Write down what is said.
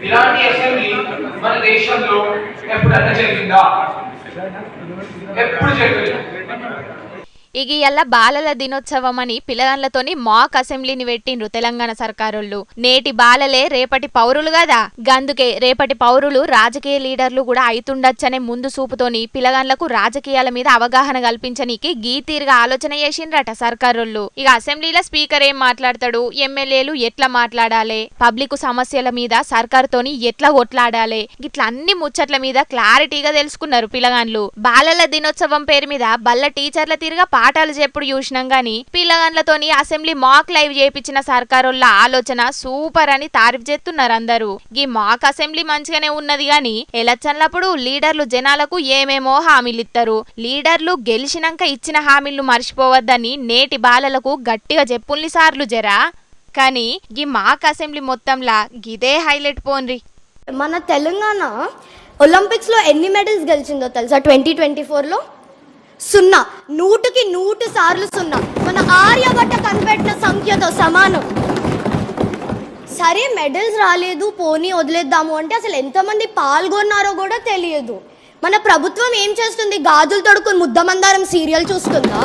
ఇలాంటి అసెంబ్లీ మన దేశంలో ఎప్పుడన్నా జరిగిందా? ఎప్పుడు జరగలేదు. ఇక ఇయ్యాల బాలల దినోత్సవం అని పిల్లగాండ్లతోని మాక్ అసెంబ్లీని పెట్టిండ్రు తెలంగాణ సర్కారోళ్ళు. నేటి బాలలే రేపటి పౌరులు కదా, గందుకే రేపటి పౌరులు రాజకీయ లీడర్లు కూడా అయితుండొచ్చనే ముందు సూపుతోని పిల్లగాండ్లకు రాజకీయాల మీద అవగాహన కల్పించనీకి గీతీరుగా ఆలోచన చేసిండ్రట సర్కారోళ్ళు. ఇక అసెంబ్లీలో స్పీకర్ ఏం మాట్లాడతాడు, ఎమ్మెల్యేలు ఎట్లా మాట్లాడాలి, పబ్లిక్ సమస్యల మీద సర్కారుతోని ఎట్లా కొట్లాడాలి, ఇట్లా అన్ని ముచ్చట్ల మీద క్లారిటీగా తెలుసుకున్నారు పిల్లగాండ్లు. బాలల దినోత్సవం పేరు మీద బల్ల టీచర్ల తీరుగా పాఠాలు చెప్పుడు చూసినాం గాని పిల్లగాండ్లతోని అసెంబ్లీ మాక్ లైవ్ చేయించిన సర్కారోళ్ళ ఆలోచన సూపర్ అని తారీఫ్ చేస్తున్నారు అందరూ. ఈ మాక్ అసెంబ్లీ మంచిగానే ఉన్నది గాని ఎలక్షన్లప్పుడు లీడర్లు జనాలకు ఏమేమో హామీలు ఇస్తారు. లీడర్లు గెలిచినాక ఇచ్చిన హామీలు మర్చిపోవద్దని నేటి బాలలకు గట్టిగా చెప్పుల్ని సార్లు జరా. కానీ ఈ మాక్ అసెంబ్లీ మొత్తంలా గిదే హైలైట్ పోన్రి. మన తెలంగాణ ఒలింపిక్స్ లో ఎన్ని మెడల్స్ గెలిచిందో తెలుసా? 2024లో 0, 100కి 100 సార్లు 0. మన ఆర్యభట్ట కనిపెట్టిన సంఖ్యతో సమానం. సరే మెడల్స్ రాలేదు పోనీ వదిలేద్దాము అంటే అసలు ఎంతమంది పాల్గొన్నారో కూడా తెలియదు. మన ప్రభుత్వం ఏం చేస్తుంది? గాజులు తొడుక్కుని ముద్దమందారం సీరియల్ చూస్తుందా?